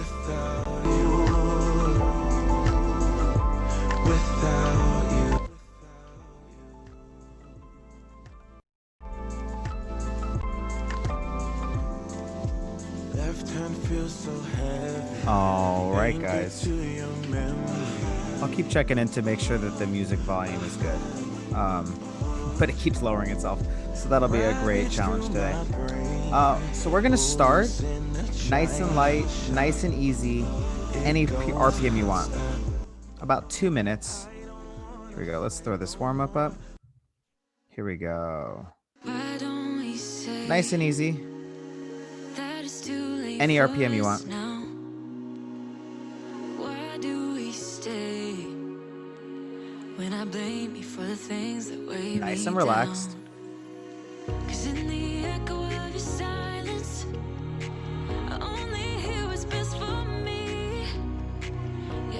without you, without you. Left hand feels so heavy. All right, guys. I'll keep checking in to make sure that the music volume is good. But it keeps lowering itself. So that'll be a great challenge today. So we're going to start nice and light, nice and easy, any RPM you want. About 2 minutes. Here we go. Let's throw this warm-up up. Here we go. Nice and easy. Any RPM you want. Nice and relaxed.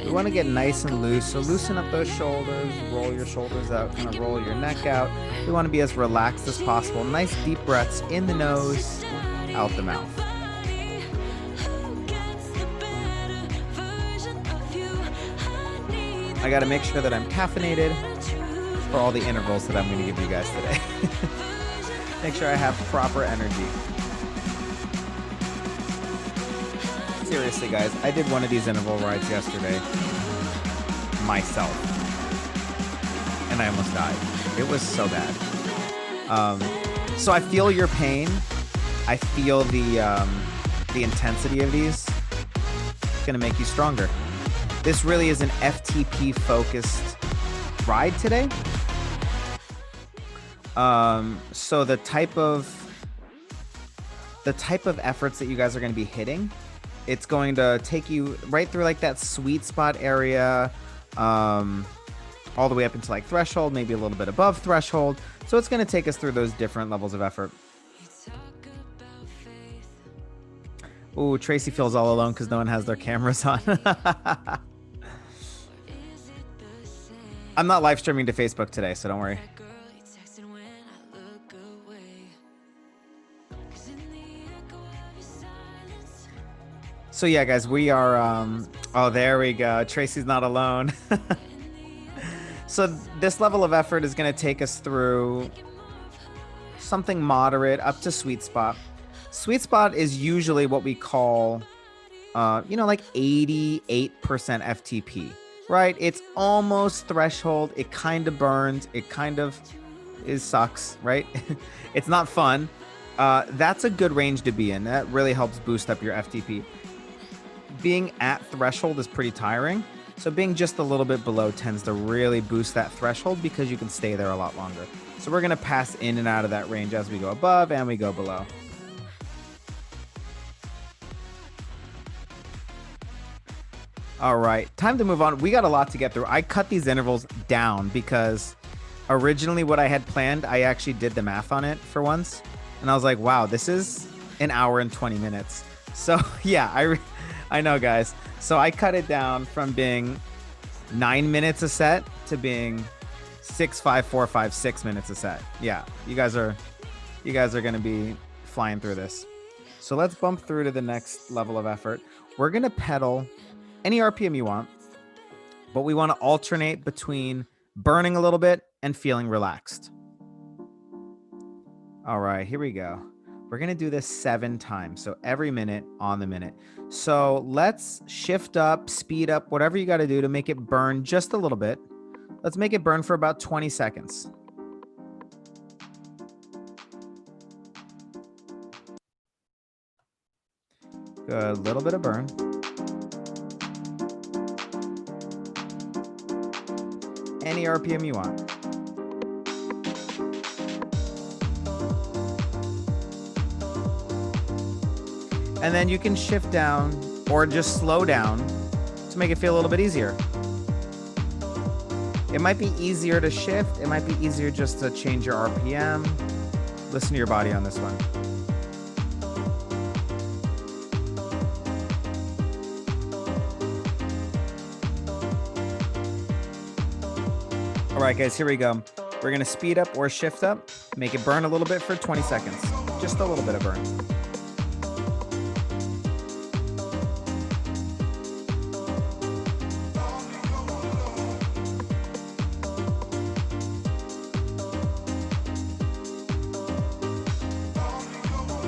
We want to get nice and loose, so loosen up those shoulders, roll your shoulders out, kind of roll your neck out. We want to be as relaxed as possible. Nice deep breaths in the nose, out the mouth. I got to make sure that I'm caffeinated for all the intervals that I'm going to give you guys today. Make sure I have proper energy. Seriously, guys, I did one of these interval rides yesterday myself, and I almost died. It was so bad. So I feel your pain. I feel the intensity of these. It's going to make you stronger. This really is an FTP focused ride today. So the type of efforts that you guys are going to be hitting, it's going to take you right through like that sweet spot area, all the way up into like threshold, maybe a little bit above threshold. So it's going to take us through those different levels of effort. Ooh, Tracy feels all alone because no one has their cameras on. I'm not live streaming to Facebook today, so don't worry. So yeah, guys, we are, oh, there we go. Tracy's not alone. So this level of effort is going to take us through something moderate up to sweet spot. Sweet spot is usually what we call, like 88% FTP, right? It's almost threshold. It kind of burns. It kind of sucks, right? It's not fun. That's a good range to be in. That really helps boost up your FTP. Being at threshold is pretty tiring. So being just a little bit below tends to really boost that threshold because you can stay there a lot longer. So we're going to pass in and out of that range as we go above and we go below. All right, time to move on. We got a lot to get through. I cut these intervals down because originally what I had planned, I actually did the math on it for once. And I was like, wow, this is an hour and 20 minutes. So yeah, I know, guys. So I cut it down from being 9 minutes a set to being 6, 5, 4, 5, 6 minutes a set. Yeah, you guys are going to be flying through this. So let's bump through to the next level of effort. We're going to pedal any RPM you want, but we want to alternate between burning a little bit and feeling relaxed. All right, here we go. We're going to do this 7 times. So every minute on the minute. So let's shift up, speed up, whatever you got to do to make it burn just a little bit. Let's make it burn for about 20 seconds. Good, little bit of burn. Any RPM you want. And then you can shift down or just slow down to make it feel a little bit easier. It might be easier to shift. It might be easier just to change your RPM. Listen to your body on this one. All right, guys, here we go. We're going to speed up or shift up, make it burn a little bit for 20 seconds. Just a little bit of burn.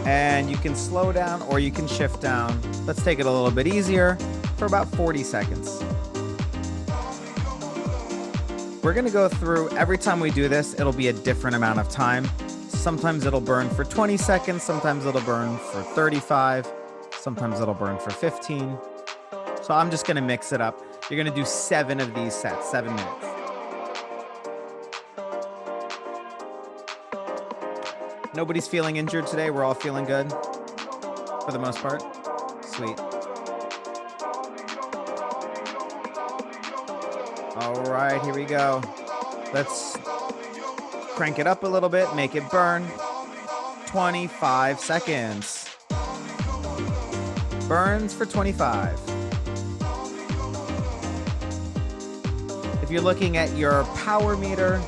And you can slow down or you can shift down. Let's take it a little bit easier for about 40 seconds. We're gonna go through, every time we do this, it'll be a different amount of time. Sometimes it'll burn for 20 seconds, sometimes it'll burn for 35, sometimes it'll burn for 15. So I'm just gonna mix it up. You're gonna do 7 of these sets, 7 minutes. Nobody's feeling injured today. We're all feeling good for the most part. Sweet. All right, here we go. Let's crank it up a little bit, make it burn. 25 seconds. Burns for 25. If you're looking at your power meter,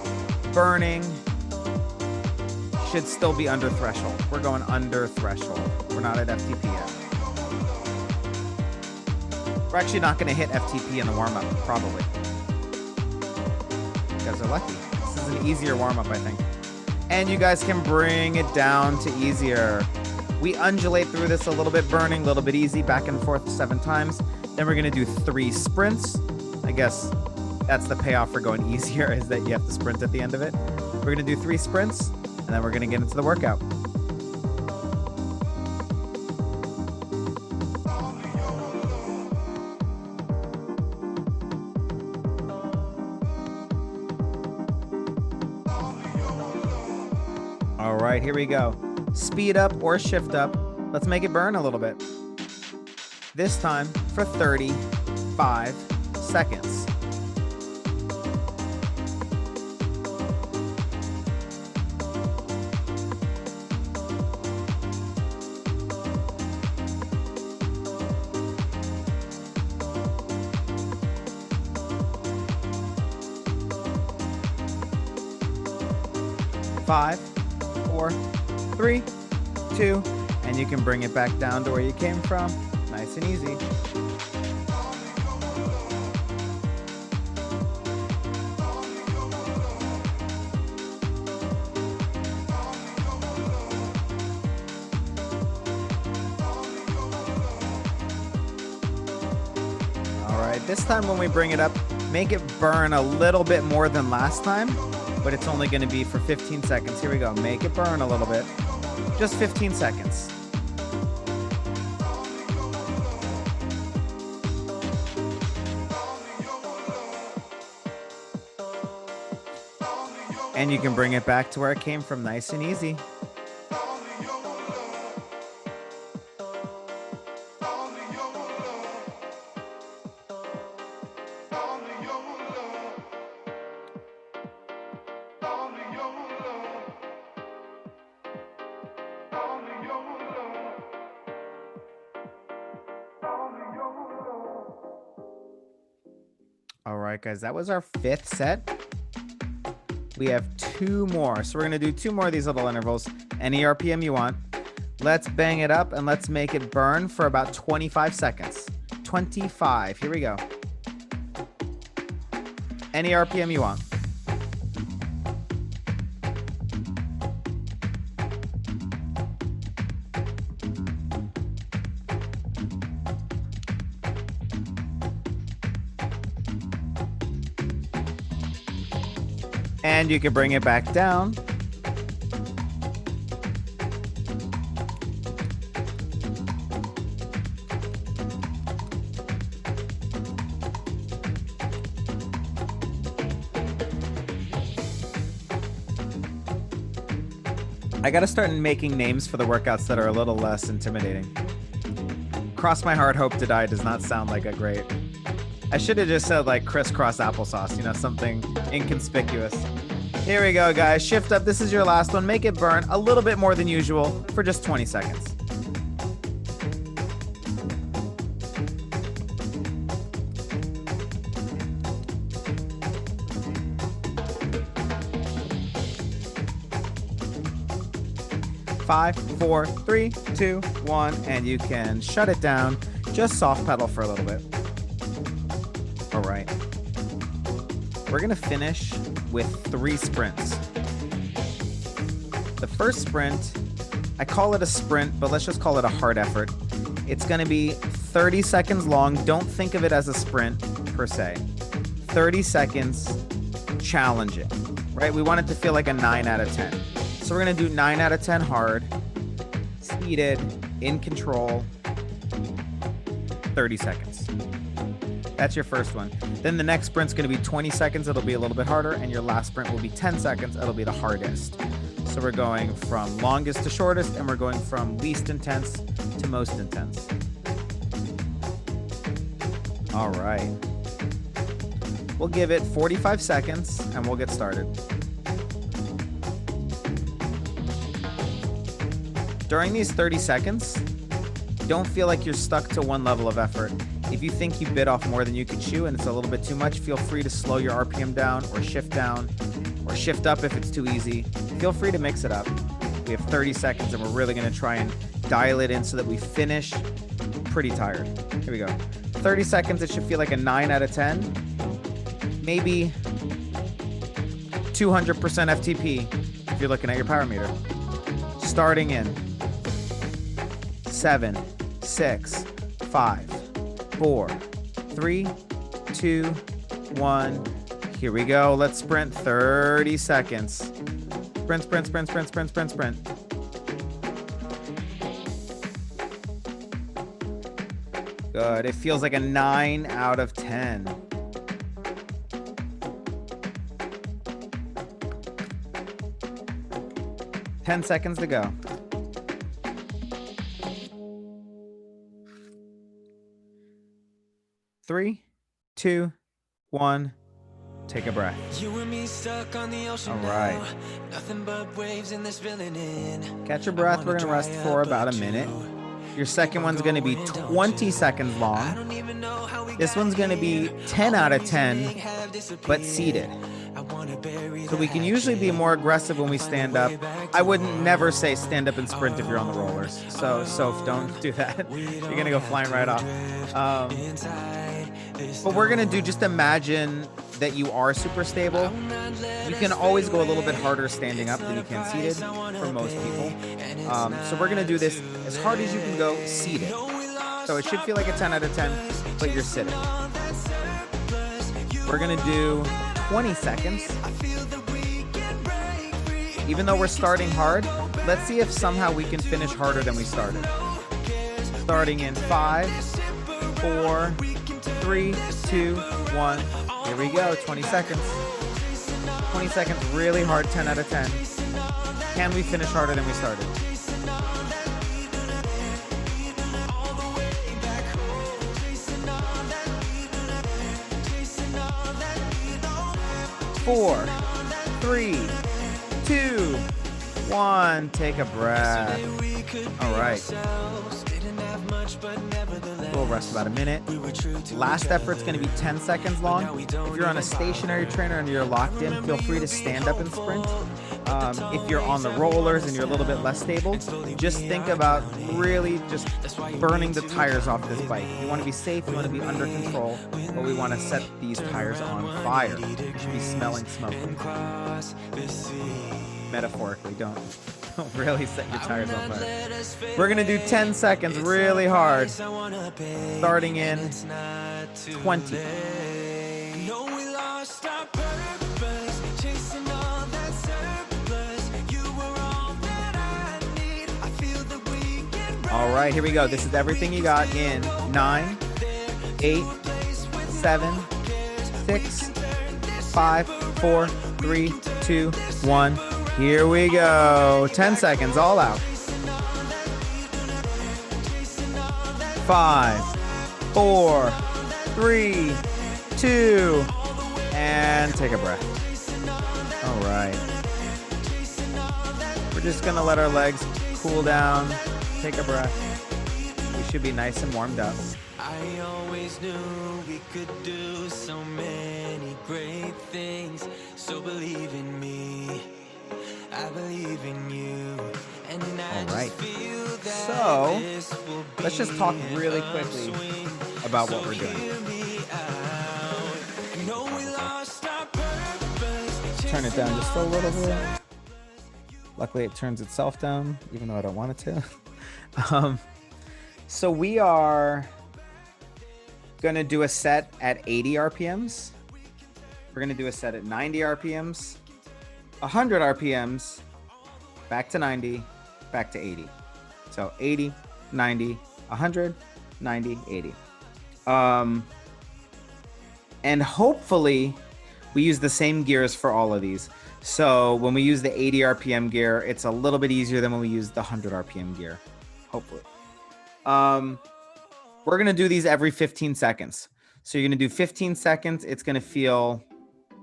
burning should still be under threshold. We're going under threshold. We're not at FTP yet. We're actually not going to hit FTP in the warm-up, probably. You guys are lucky. This is an easier warm-up, I think. And you guys can bring it down to easier. We undulate through this a little bit burning, a little bit easy, back and forth 7 times. Then we're going to do 3 sprints. I guess that's the payoff for going easier, is that you have to sprint at the end of it. We're going to do 3 sprints. And then we're going to get into the workout. All right, here we go. Speed up or shift up. Let's make it burn a little bit. This time for 35 seconds. Five, 4, 3, 2, and you can bring it back down to where you came from. Nice and easy. All right, this time when we bring it up, make it burn a little bit more than last time, but it's only going to be for 15 seconds. Here we go. Make it burn a little bit. Just 15 seconds. And you can bring it back to where it came from, nice and easy. All right, guys, that was our 5th set. We have 2 more. So we're going to do 2 more of these little intervals. Any RPM you want. Let's bang it up and let's make it burn for about 25 seconds. 25. Here we go. Any RPM you want. And you can bring it back down. I gotta start making names for the workouts that are a little less intimidating. Cross my heart, hope to die does not sound like a great... I should have just said like crisscross applesauce, you know, something inconspicuous. Here we go, guys. Shift up. This is your last one. Make it burn a little bit more than usual for just 20 seconds. Five, 4, 3, 2, 1, and you can shut it down. Just soft pedal for a little bit. All right. We're gonna finish with 3 sprints. The first sprint I call it a sprint, but let's just call it a hard effort. It's going to be 30 seconds long. Don't think of it as a sprint per se. 30 seconds challenging, right? We want it to feel like a 9 out of 10. So we're going to do 9 out of 10 hard, speeded, in control, 30 seconds. That's your first one. Then the next sprint's going to be 20 seconds. It'll be a little bit harder. And your last sprint will be 10 seconds. It'll be the hardest. So we're going from longest to shortest, and we're going from least intense to most intense. All right. We'll give it 45 seconds, and we'll get started. During these 30 seconds, don't feel like you're stuck to one level of effort. If you think you bit off more than you can chew and it's a little bit too much, feel free to slow your RPM down or shift up if it's too easy. Feel free to mix it up. We have 30 seconds and we're really going to try and dial it in so that we finish pretty tired. Here we go. 30 seconds, it should feel like a 9 out of 10. Maybe 200% FTP if you're looking at your power meter. Starting in 7, 6, 5, 4, 3, 2, 1. Here we go. Let's sprint 30 seconds. Sprint, sprint, sprint, sprint, sprint, sprint, sprint. Good. It feels like a 9 out of 10. Ten seconds to go. 3, 2, 1. Take a breath. You and me stuck on the ocean. All right. Now. Nothing but waves in this filling in. Catch your breath. We're going to rest for about a minute. Your second one's going to be 20 seconds long. This one's going to be 10 out of 10, but seated. So we can usually be more aggressive when we stand up. I wouldn't never say stand up and sprint if you're on the rollers. So don't do that. You're going to go flying right off. But we're going to do, just imagine that you are super stable. You can always go a little bit harder standing up than you can seated for most people. So we're going to do this as hard as you can go seated. So it should feel like a 10 out of 10, but you're sitting. We're going to do 20 seconds. Even though we're starting hard, let's see if somehow we can finish harder than we started. Starting in 5, 4, 3, 2, 1. Here we go, 20 seconds. 20 seconds, really hard, 10 out of 10. Can we finish harder than we started? 4, 3, 2, 1. Take a breath. All right. We'll rest about a minute. Last effort's going to be 10 seconds long. If you're on a stationary trainer and you're locked in, feel free to stand up and sprint. If you're on the rollers and you're a little bit less stable, just think about really just burning the tires off this bike. You want to be safe, you want to be under control, but we want to set these tires on fire. You should be smelling smoke. Metaphorically, don't really set your tires on fire. We're going to do 10 seconds really hard, starting in 20. All right, here we go. This is everything you got in 9, 8, 7, 6, 5, 4, 3, 2, 1. Here we go. 10 seconds, all out. 5, 4, 3, 2, and take a breath. All right. We're just going to let our legs cool down. Take a breath. We should be nice and warmed up. I always knew we could do so many great things. So believe in me. I believe in you. And all right. So let's just talk really quickly about what we're doing. Turn it down just a little bit. Luckily, it turns itself down, even though I don't want it to. So we are going to do a set at 80 RPMs. We're going to do a set at 90 RPMs, 100 RPMs, back to 90, back to 80. So 80, 90, 100, 90, 80. And hopefully we use the same gears for all of these. So when we use the 80 RPM gear, it's a little bit easier than when we use the 100 RPM gear, hopefully. We're going to do these every 15 seconds. So you're going to do 15 seconds. It's going to feel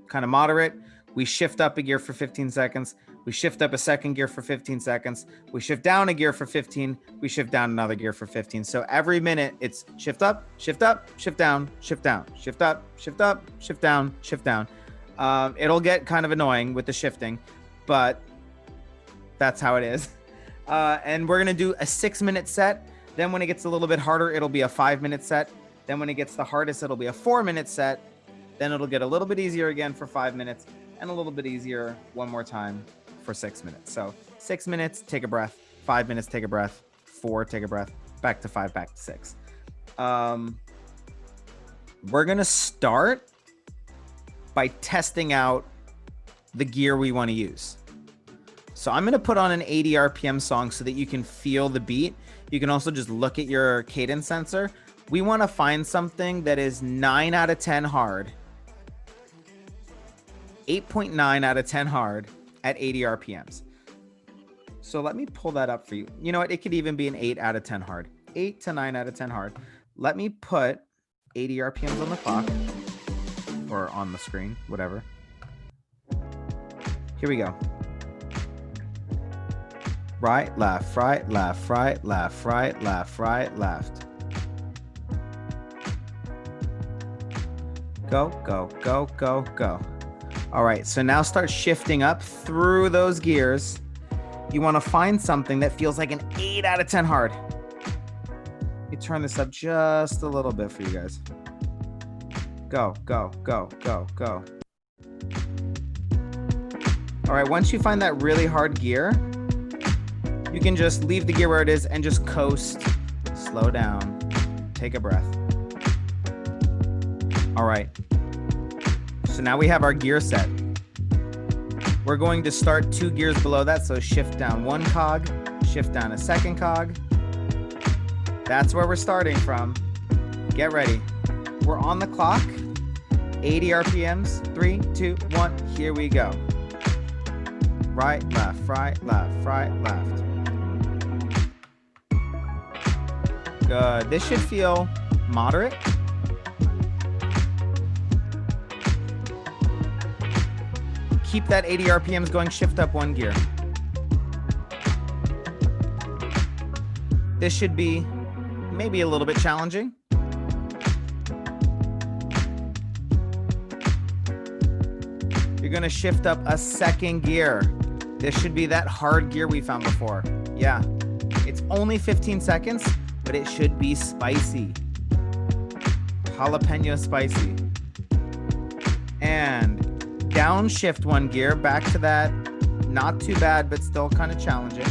kind of moderate. We shift up a gear for 15 seconds. We shift up a second gear for 15 seconds. We shift down a gear for 15. We shift down another gear for 15. So every minute it's shift up, shift down, shift down, shift up, shift up, shift down, shift down. It'll get kind of annoying with the shifting, but that's how it is. And we're going to do a 6-minute set. Then when it gets a little bit harder, it'll be a 5-minute set. Then when it gets the hardest, it'll be a 4-minute set. Then it'll get a little bit easier again for 5 minutes and a little bit easier one more time for 6 minutes. So 6 minutes, take a breath. 5 minutes, take a breath. 4, take a breath. Back to 5, back to 6. We're going to start by testing out the gear we want to use. So I'm going to put on an 80 RPM song so that you can feel the beat. You can also just look at your cadence sensor. We want to find something that is 9 out of 10 hard, 8.9 out of 10 hard at 80 RPMs. So let me pull that up for you. You know what? It could even be an 8 out of 10 hard, 8 to 9 out of 10 hard. Let me put 80 RPMs on the clock or on the screen, whatever. Here we go. Right, left, right, left, right, left, right, left, right, left. Go, go, go, go, go. All right, so now start shifting up through those gears. You want to find something that feels like an 8 out of 10 hard. Let me turn this up just a little bit for you guys. Go, go, go, go, go. All right, once you find that really hard gear, you can just leave the gear where it is and just coast, slow down, take a breath. All right, so now we have our gear set. We're going to start 2 gears below that, so shift down 1 cog, shift down a second cog. That's where we're starting from. Get ready. We're on the clock, 80 RPMs, 3, 2, 1, here we go. Right, left, right, left, right, left. Good. This should feel moderate. Keep that 80 RPMs going, shift up 1 gear. This should be maybe a little bit challenging. You're going to shift up a second gear. This should be that hard gear we found before. Yeah, it's only 15 seconds, but it should be spicy. Jalapeno spicy. And downshift 1 gear back to that. Not too bad, but still kind of challenging.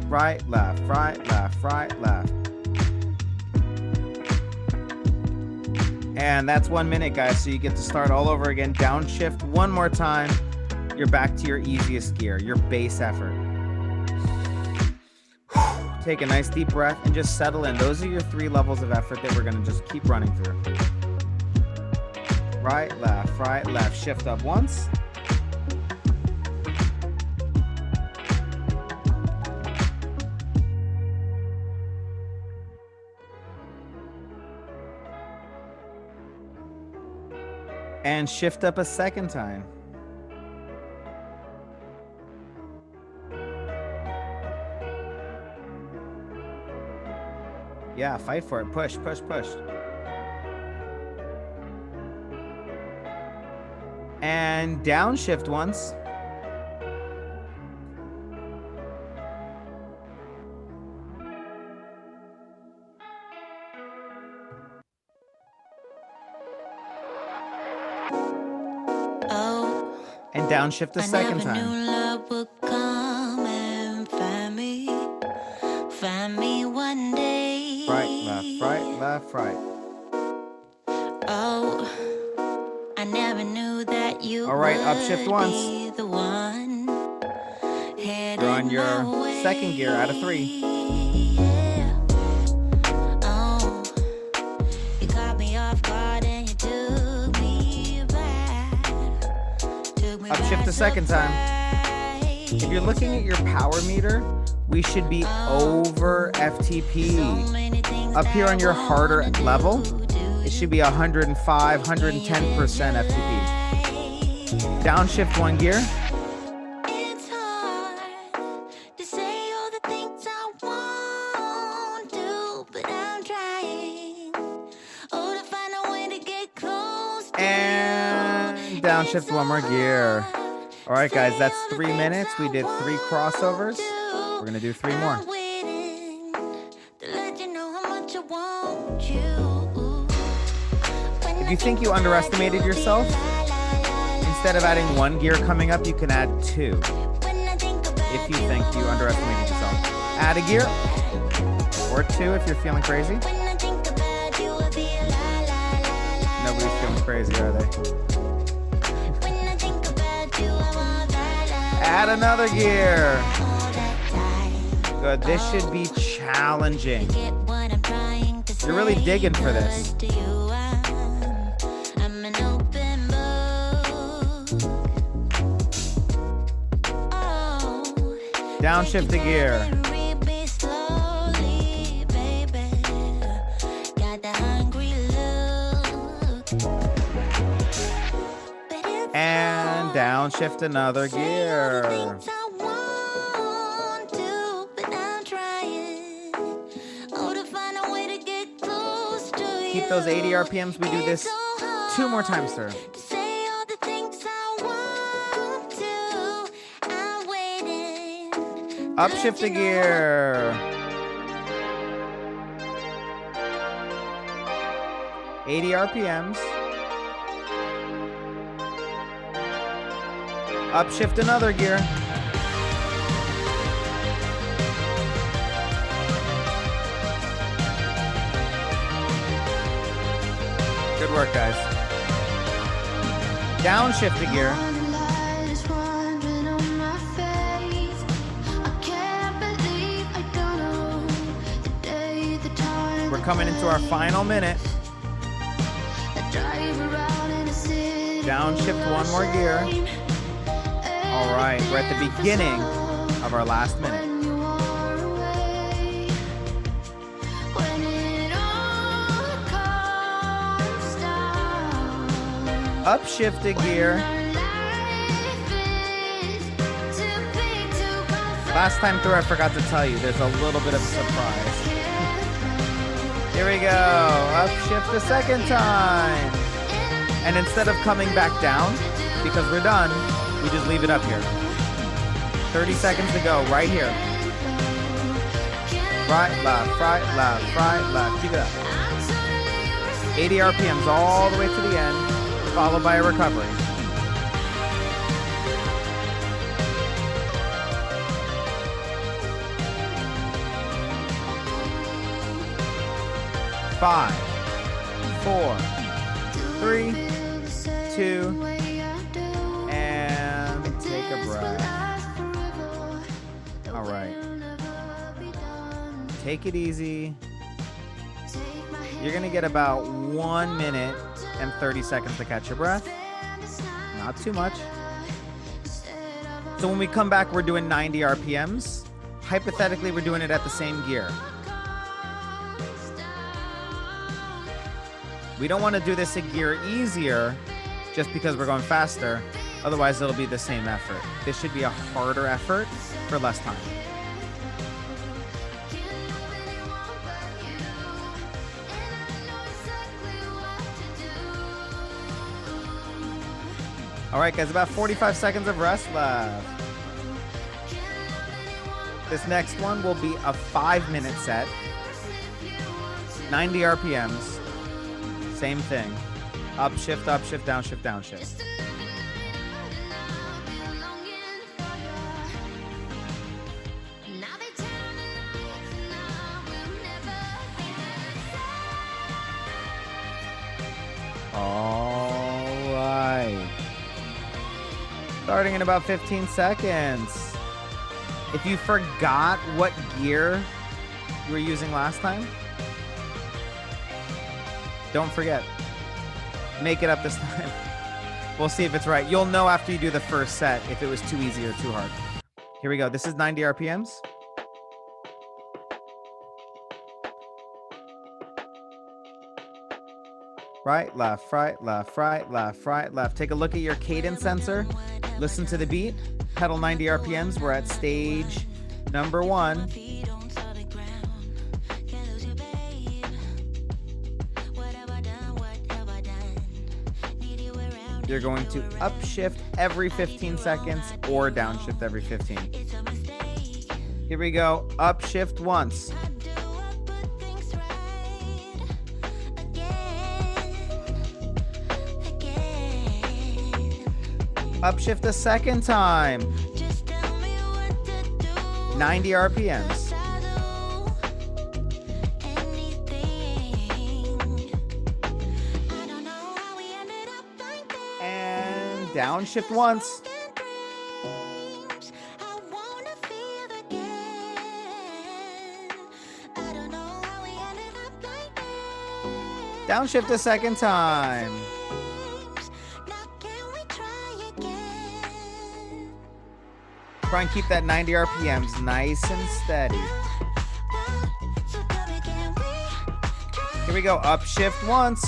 Right, left, right, left, right, left. And that's 1 minute, guys. So you get to start all over again. Downshift 1 more time. You're back to your easiest gear, your bass effort. Take a nice deep breath and just settle in. Those are your 3 levels of effort that we're going to just keep running through. Right, left, shift up once. And shift up a second time. Yeah, fight for it. Push, push, push. And downshift once. And downshift a second time. left, right. Oh, I never knew that you All right, upshift once. be the one. You're on your second gear out of 3. Yeah. Oh, you caught me off guard and you took me back. Upshift the second time. If you're looking at your power meter, we should be over FTP. Up here on your harder level, it should be 105, 110% FTP. Downshift 1 gear. It's hard to say all the things I want to, but I'm trying. Oh, to find a way to get close to And downshift 1 more gear. All right, guys, that's 3 minutes. We did 3 crossovers. We're going to do 3 more. If you think you underestimated yourself, instead of adding 1 gear coming up, you can add 2. If you think you underestimated yourself, add a gear or 2 if you're feeling crazy. Nobody's feeling crazy, are they? Add another gear. Good. This should be challenging. You're really digging for this. Downshift a gear. And downshift another gear. Keep those 80 RPMs. We do this 2 more times, sir. Upshift a gear. 80 RPMs. Upshift another gear. Good work, guys. Downshift a gear. We're coming into our final minute. Downshift 1 more gear. All right, we're at the beginning of our last minute. Upshift a gear. Last time through, I forgot to tell you, there's a little bit of a surprise. Here we go. Upshift the second time. And instead of coming back down, because we're done, we just leave it up here. 30 seconds to go, right here. Right, left, right, left, right, left. Keep it up. 80 RPMs all the way to the end, followed by a recovery. Five, 4, 3, 2, and take a breath. All right. Take it easy. You're gonna get about 1 minute and 30 seconds to catch your breath. Not too much. So when we come back, we're doing 90 RPMs. Hypothetically, we're doing it at the same gear. We don't want to do this a gear easier just because we're going faster. Otherwise, it'll be the same effort. This should be a harder effort for less time. All right, guys, about 45 seconds of rest left. This next one will be a 5-minute set. 90 RPMs. Same thing. Upshift, upshift, downshift, downshift. All right. Starting in about 15 seconds. If you forgot what gear you were using last time, don't forget. Make it up this time. We'll see if it's right. You'll know after you do the first set if it was too easy or too hard. Here we go. This is 90 RPMs. Right, left, right, left, right, left, right, left. Take a look at your cadence sensor. Listen to the beat. Pedal 90 RPMs. We're at stage number 1. You're going to upshift every 15 seconds or downshift every 15. Here we go. Upshift once. Upshift a second time. 90 RPMs. And downshift once. Downshift a second time. Try and keep that 90 RPMs nice and steady. Here we go. Upshift once.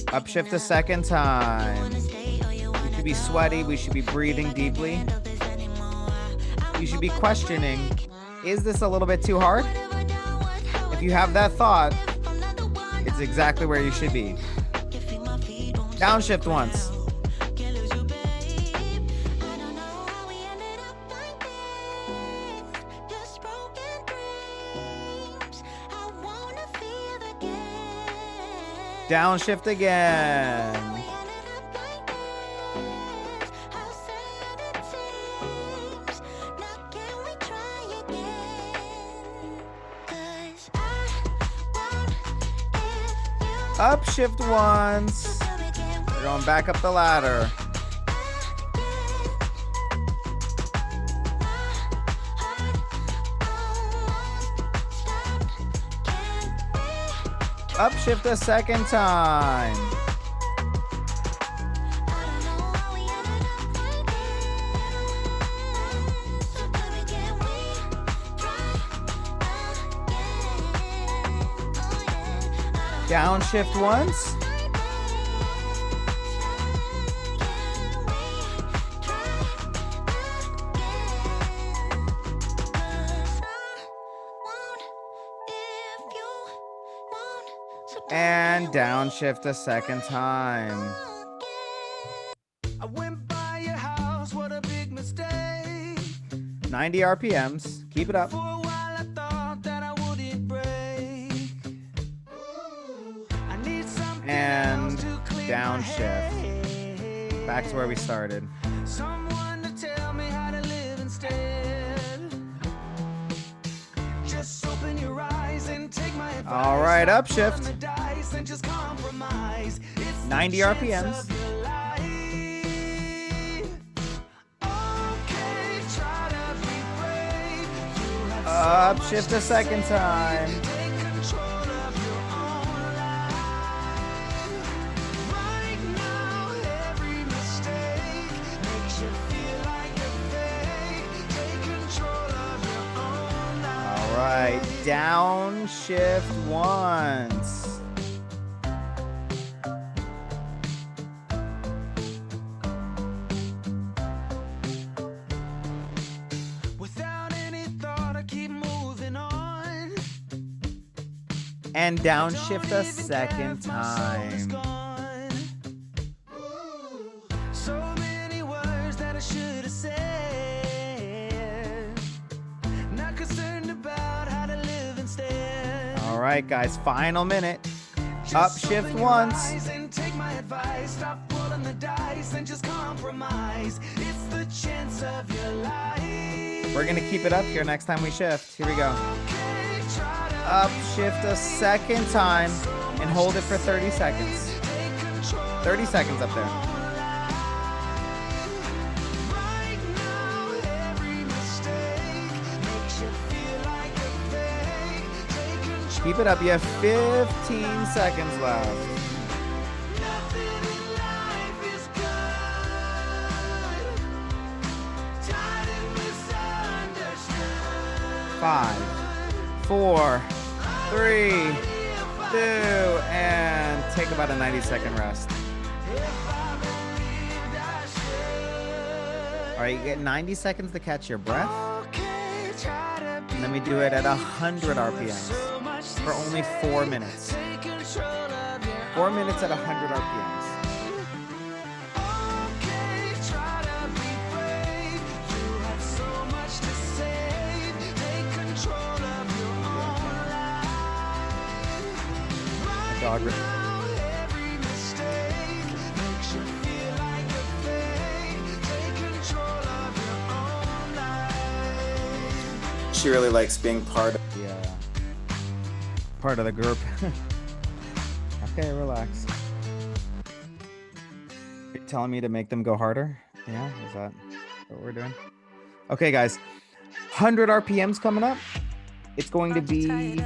Upshift a second time. We should be sweaty. We should be breathing deeply. You should be questioning, is this a little bit too hard? If you have that thought, it's exactly where you should be. Downshift once. Downshift again. Upshift once. We're going back up the ladder. Upshift a second time. Downshift once. And downshift a second time. I went by your house, what a big mistake. 90 RPMs. Keep it up. For a while I thought that I wouldn't break. I need something And else to clear my downshift. head. Back to where we started. Someone to tell me how to live instead. Just open your eyes and take my advice. All right, Stop upshift. rolling the dice and just compromise. It's the 90 chance RPMs. of your life. Okay, try to be brave. You have Upshift a second time. take control of your own life. Right now, every mistake makes you feel like you're fake. Take control of your own life. All right. Downshift once. Without any thought, I keep moving on. And downshift a Don't even care second if my soul is time. gone. So many words that I should have said. Not concerned about how to live instead. All right, guys. Final minute. Upshift once. And take my advice. Stop rolling the dice and just compromise. It's the chance of your life. We're gonna keep it up here next time we shift. Here we go. Okay, try to Upshift a second time and hold it for 30 seconds. take control. 30 seconds up there. Right now, every mistake makes you feel like a fake. Take control. Keep it up. You have 15 seconds left. Nothing in life is good. Tired and misunderstood. 5, 4, 3, 2, and take about a 90-second rest. If I believed I should. All right, you get 90 seconds to catch your breath, Okay, try to be and then we do it at 100 RPMs so much to for only 4 minutes. take control of your 4 minutes at 100 RPMs. Okay, try to be brave. You have so much to say. Take control of your own life. Dog. Now every mistake makes you feel like a fake. Take control of your own life. She really likes being part of the group. Okay, relax. You're telling me to make them go harder? Yeah, is that what we're doing? Okay, guys. 100 RPMs coming up. It's going to be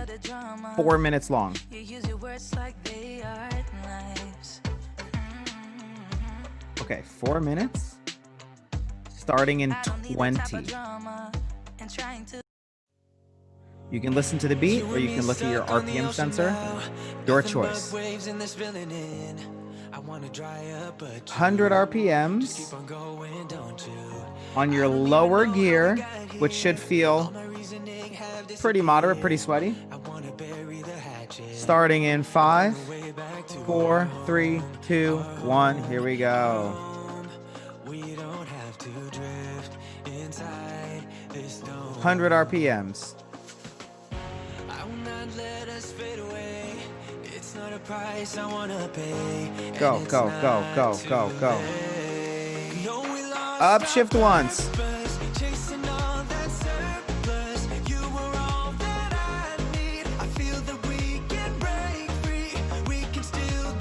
4 minutes long. You use your words like they are knives. Okay, 4 minutes. Starting in I don't need that type of 20. drama and trying to You can listen to the beat or you can look at your RPM sensor. Your choice. 100 RPMs on your lower gear, which should feel pretty moderate, pretty sweaty. Starting in 5, 4, 3, 2, 1. Here we go. 100 RPMs. Go, go, go, go, go, go. Upshift once.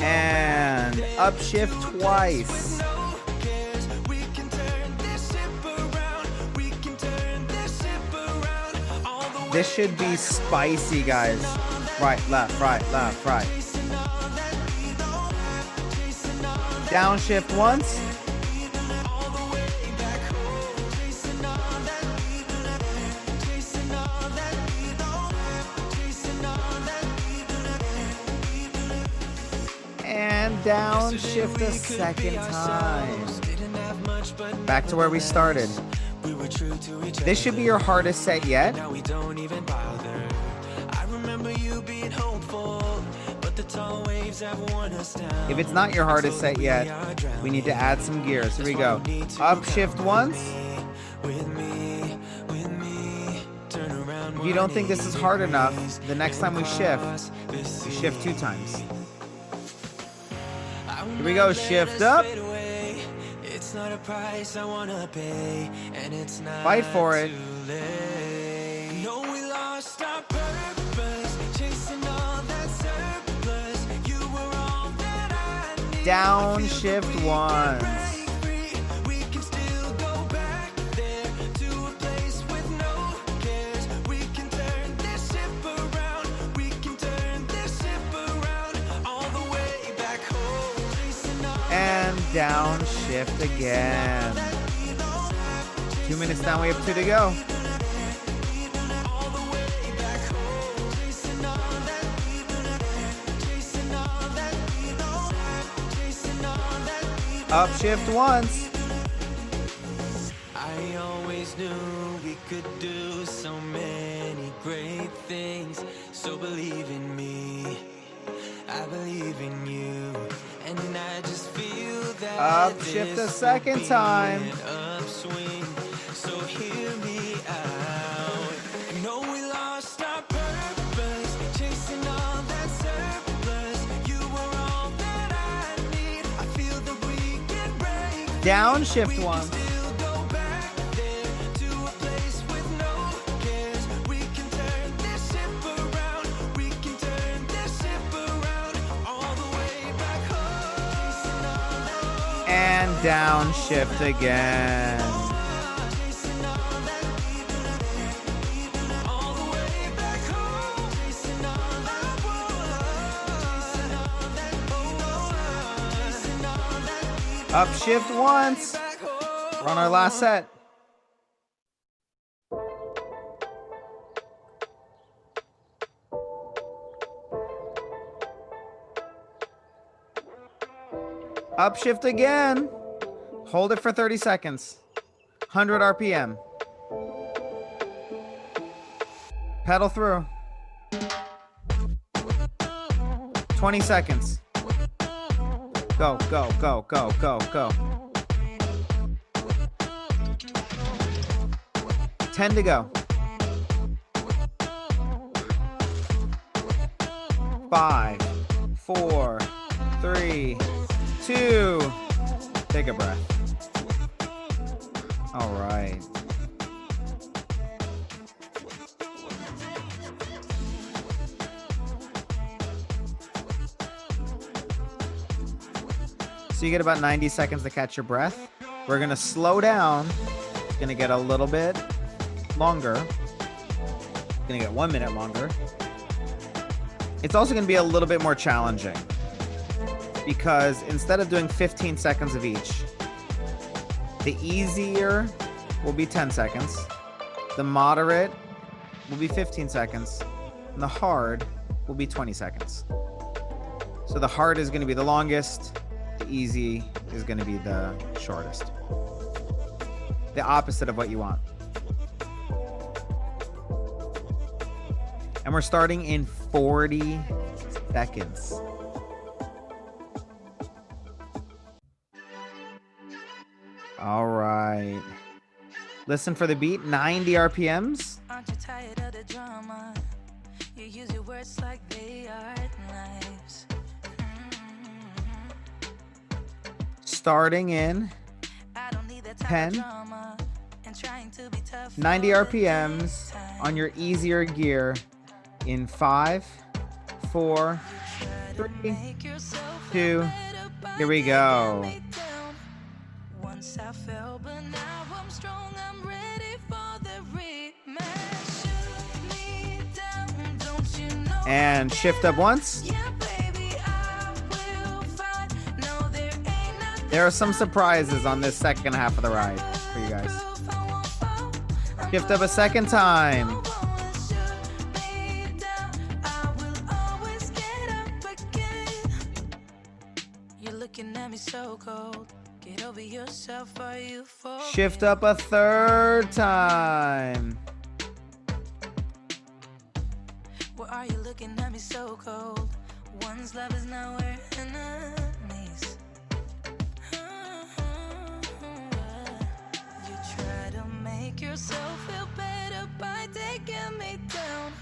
And upshift twice. This should be spicy, guys. Right, left, right, left, right. Downshift once. And downshift a second time. Back to where we started. This should be your hardest set yet. If it's not your hardest set yet, we need to add some gears. Here we go. Upshift once. If you don't think this is hard enough, the next time we shift 2 times. Here we go. Shift up. Fight for it. Downshift once. And downshift again. 2 minutes down, we have 2 to go. Upshift once. I always knew we could do so many great things. So believe in me, I believe in you, and I just feel that Upshift a second time. upswing. So hear me out. No, we lost our purpose, chasing all that surplus. You Downshift once. Still go back there to a place with no cares. We can turn this ship around. We can turn this ship around all the way back home. And downshift again. Chasing all that all the way back home. Chasing all that chasing all that chasing all that Upshift once. back home. We're on our last set. Upshift again. Hold it for 30 seconds. 100 RPM. Pedal through. 20 seconds. Go, go, go, go, go, go. 10 to go. 5, 4, 3, 2. Take a breath. All right. So you get about 90 seconds to catch your breath. We're going to slow down. It's going to get a little bit longer. It's going to get 1 minute longer. It's also going to be a little bit more challenging because instead of doing 15 seconds of each, the easier will be 10 seconds, the moderate will be 15 seconds, and the hard will be 20 seconds. So the hard is going to be the longest, the easy is going to be the shortest. The opposite of what you want. And we're starting in 40 seconds. All right. Listen for the beat, 90 RPMs. Aren't you tired of the drama? You use your words like they are knives. Starting in I don't need that type 10, of drama. And trying to be tough 90 all the RPMs time. on your easier gear in 5, 4, Try to 3, make yourself 2. better by Here we go. taking me down. Once I fell, but now I'm strong. I'm ready for the rematch. Shoot me down, don't you know? And shift up once. Yeah, baby, I will fight. No, there ain't nothing There are some surprises on this second half of the ride for you guys. Shift up a second time. You're looking at me so cold. Get over yourself, are you for Shift up a third time. Why are you looking at me so cold? One's love is now we're enemies. You try to make yourself feel better by taking me down.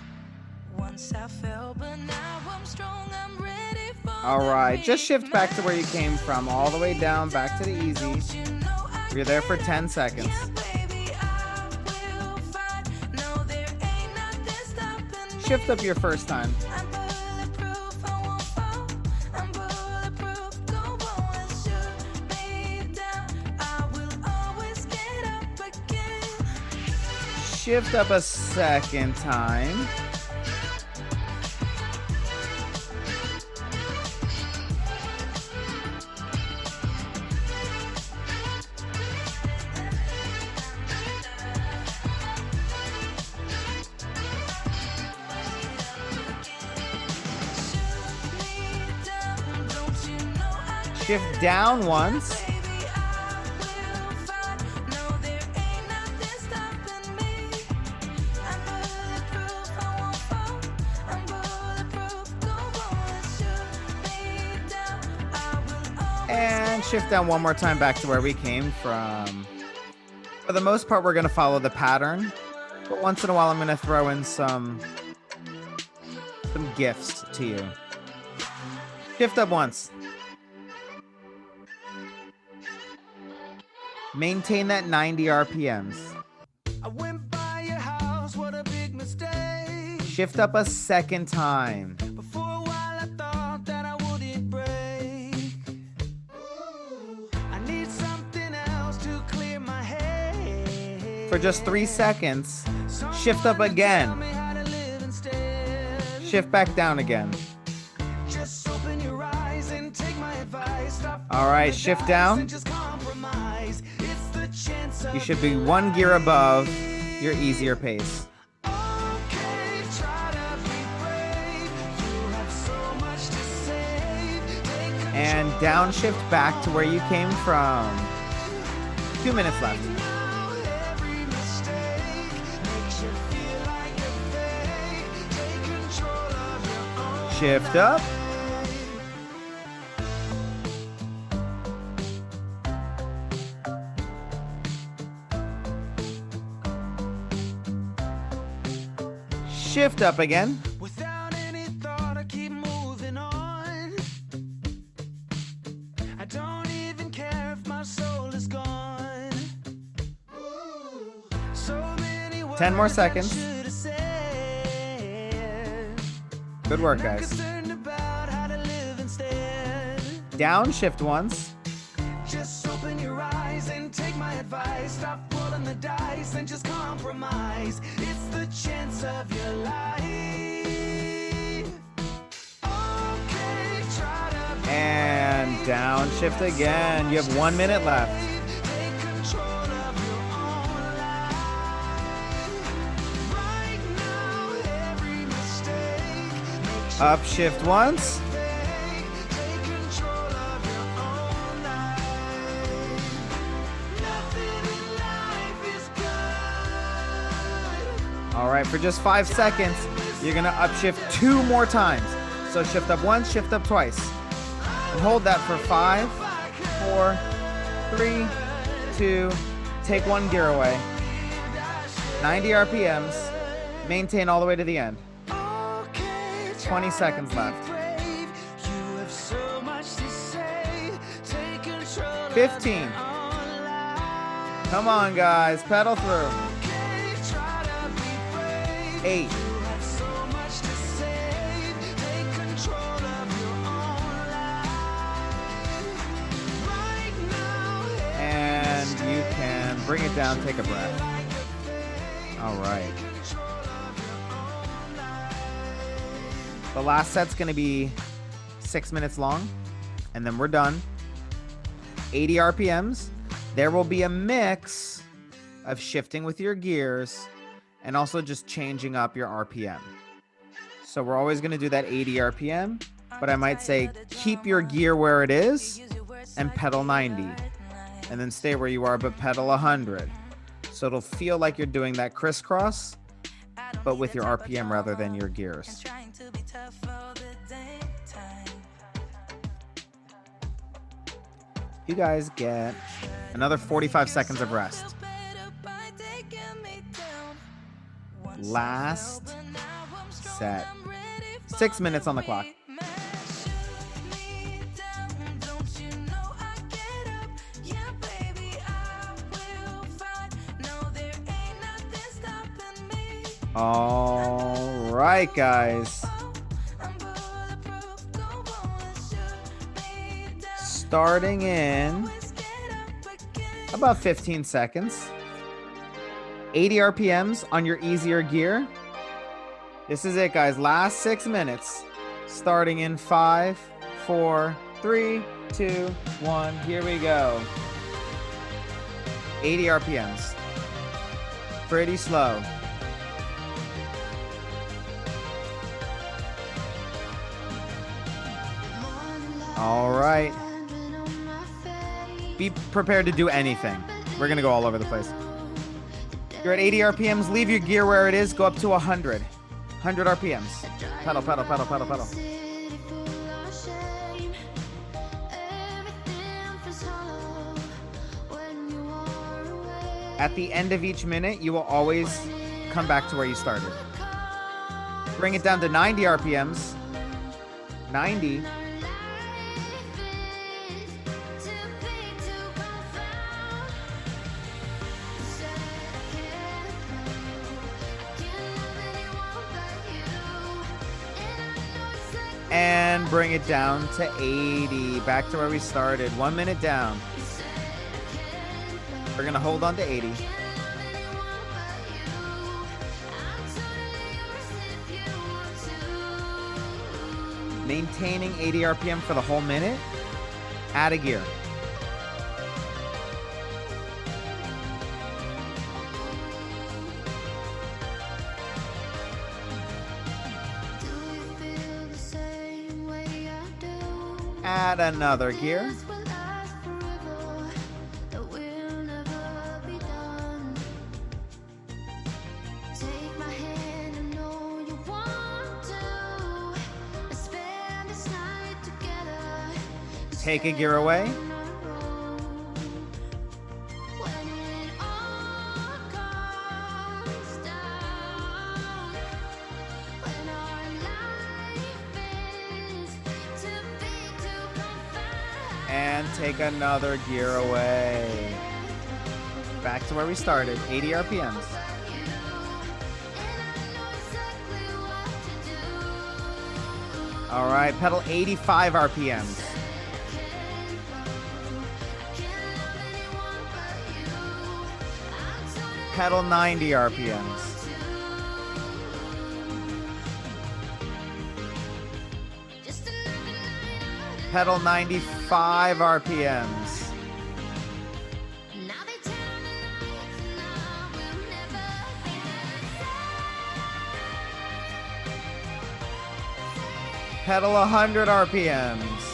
Once I fell, but now I'm strong. I'm ready for All the right, just shift back to where you rematch. came from, all the way down, back to the easy. Don't you know I You're there for 10 seconds. Yeah, baby, I will fight. No, there ain't nothing stopping me. Shift up your first time. I'm bulletproof, I won't fall. I'm bulletproof, go on and shoot me down. I will always get up again. Shift up a second time. Don't you know I Shift down once. baby, I will fight. No, there ain't nothing stopping me. I'm bulletproof, I won't fall. I'm bulletproof, go on and shoot me down. I will always And shift down one more time back to where we came from. For the most part, we're going to follow the pattern. But once in a while, I'm going to throw in some gifts to you. Shift up once. Maintain that 90 RPMs. I went by your house, what a big mistake. Shift up a second time. But for a while I thought that I wouldn't break. I need something else to clear my head. For just 3 seconds, shift up Someone to again. tell me how to live instead. Shift back down again. Just open your eyes and take my advice. Stop All right, rolling the shift dice down. and just compromise. It's the chance of You should be your 1 gear above life. your easier pace. Okay, try to be brave. You have so much to save. Take control And downshift back to where you came from. 2 minutes left. now. Every mistake makes you feel like you're fake. Take control of your own Shift up. life. Shift up again. Without any thought, I keep moving on. I don't even care if my soul is gone. So many 10 more words that I seconds. should've said. Good work, Not guys. concerned about how to live instead. Downshift once. Just open your eyes and take my advice. Stop rolling the dice and just compromise. It's the chance of your life. Okay, try to be And downshift again. You have 1 minute left. Take control of your own life. Right now, every mistake makes you Upshift once. fake. Take control of your own life. Nothing in life is good. All right, for just 5 seconds, you're gonna upshift 2 more times. So shift up once, shift up twice. And hold that for 5, 4, 3, 2, take 1 gear away. 90 RPMs, maintain all the way to the end. Okay, 20 seconds left. brave. You have so much to say. Take control of 15. your own life. Come on, guys, pedal through. Okay, try to be brave. 8, You have so much to say. Take control of your own life. Right now, and you can bring it down, take a breath. All right. The last set's gonna be 6 minutes long, and then we're done. 80 RPMs. There will be a mix of shifting with your gears and also just changing up your RPM. So we're always gonna do that 80 RPM, but I might say keep your gear where it is and pedal 90, and then stay where you are, but pedal 100. So it'll feel like you're doing that crisscross, but with your RPM rather than your gears. Trying to be tough all the daytime. You guys get another 45 seconds of rest. Last set. 6 minutes on the clock. All right, guys. Starting in about 15 seconds. 80 RPMs on your easier gear. This is it, guys. Last 6 minutes. Starting in 5, 4, 3, 2, 1. Here we go. 80 RPMs. Pretty slow. All right. Be prepared to do anything. We're gonna go all over the place. You're at 80 RPMs. Leave your gear where it is. Go up to 100. 100 RPMs. Pedal, pedal, pedal, pedal, pedal. At the end of each minute, you will always come back to where you started. Bring it down to 90 RPMs. 90. And bring it down to 80. Back to where we started. 1 minute down. We're going to hold on to 80. Maintaining 80 RPM for the whole minute. Add a gear. Add another gear. Take a gear away. And take another gear away. Back to where we started, 80 RPMs. All right, pedal 85 RPMs. Pedal 90 RPMs. Pedal 95 RPMs. Pedal 100 RPMs.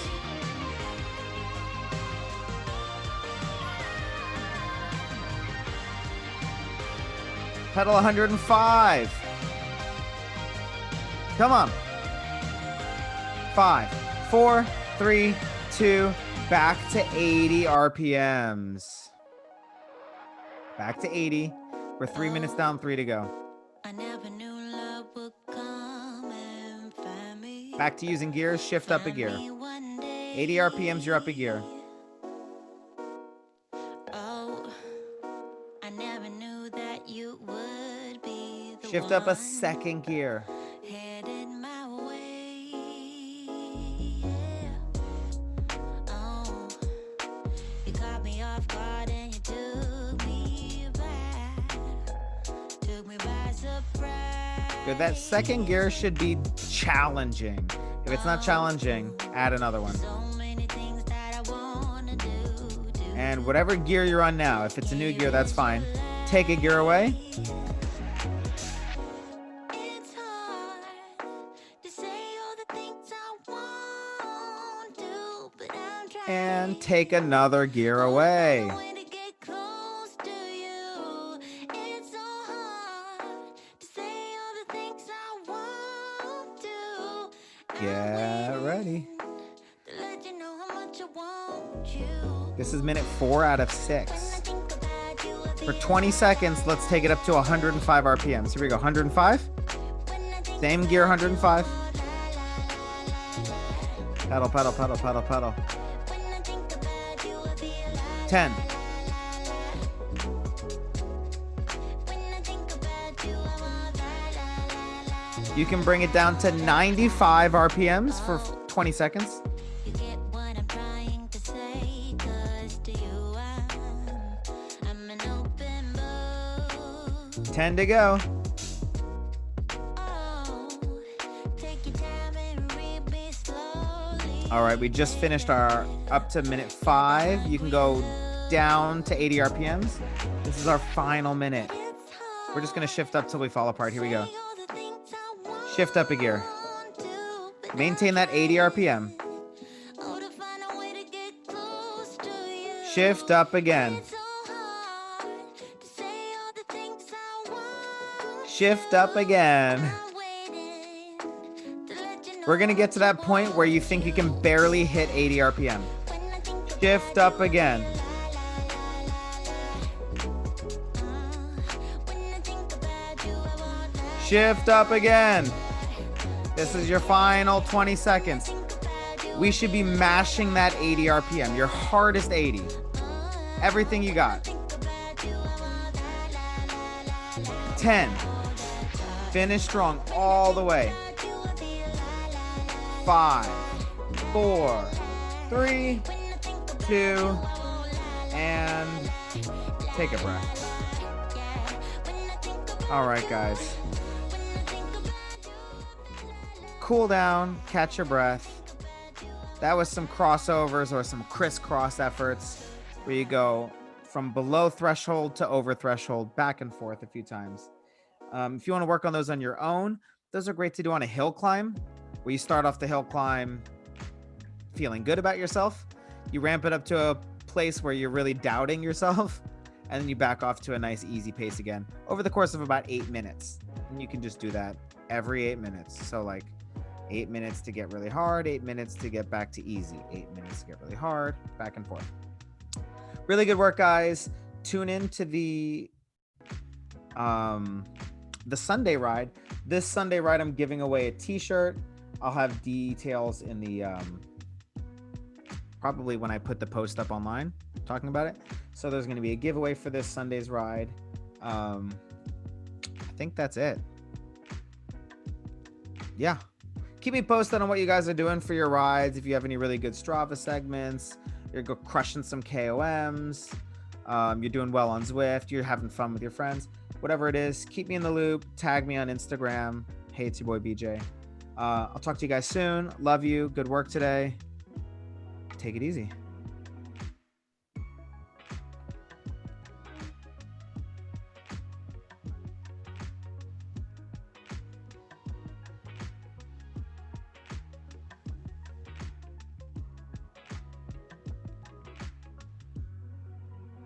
Pedal 105. Come on. 5, 4, 3, 2, back to 80 RPMs. Back to 80. We're 3 minutes down, 3 to go. I never knew love would come and find me. Back to using gears, shift up a gear. 80 RPMs, you're up a gear. Oh, I never knew that you would be the Shift up a one second gear. headed my way. Yeah. Oh, you caught me off guard and you took me back. Took me by surprise. Good. That second gear should be challenging. If it's not challenging, add another one. So many things that I wanna do. And whatever gear you're on now, if it's a new gear, that's fine. Take a gear away. It's hard to say all the things I won't do, but I'm trying. And take another gear away. Way to get close to you. It's so hard to say all the things I won't do. Get ready. To let you know how much I want you. This is minute 4 out of 6. I think about you, I For feel 20 seconds, let's take it up to 105 RPMs. Here we go. 105. when I think Same gear, 105. about Pedal, pedal, pedal, pedal, pedal. when I think about you, I feel like 10. when I think about you, I want la. You can bring it down to 95 RPMs for 20 seconds. You get what I'm trying to say, 'cause to you I'm an open book. 10 to go. Oh, take your time and read me slowly. All right, we just finished our up to minute 5. You can go down to 80 RPMs. This is our final minute. It's hard We're just going to shift up till we fall apart. Here we go. to say all the things I want Shift up a gear. to, but Maintain that 80 RPM. oh, to find a way to get close to you. Shift up again. It's so hard to say all the things I want Shift up again. I'm waiting to let you know We're going to get to that point where you think you can barely hit 80 RPM. when I think Shift up again. when I think about you, I want la. Shift up again. This is your final 20 seconds. We should be mashing that 80 RPM, your hardest 80. Everything you got. 10. Finish strong all the way. 5, 4, 3, 2, and take a breath. All right, guys. Cool down, catch your breath. That was some crossovers or some crisscross efforts where you go from below threshold to over threshold, back and forth a few times. If you want to work on those on your own, those are great to do on a hill climb, where you start off the hill climb feeling good about yourself. You ramp it up to a place where you're really doubting yourself, and then you back off to a nice easy pace again over the course of about 8 minutes. And you can just do that every 8 minutes. So like 8 minutes to get really hard, 8 minutes to get back to easy, 8 minutes to get really hard, back and forth. Really good work, guys. Tune in to the Sunday ride. This Sunday ride, I'm giving away a t-shirt. I'll have details in the probably when I put the post up online talking about it. So there's going to be a giveaway for this Sunday's ride. I think that's it. Yeah. Keep me posted on what you guys are doing for your rides. If you have any really good Strava segments, you're crushing some KOMs, you're doing well on Zwift, you're having fun with your friends, whatever it is, keep me in the loop. Tag me on Instagram. Hey, it's your boy BJ. I'll talk to you guys soon. Love you. Good work today. Take it easy.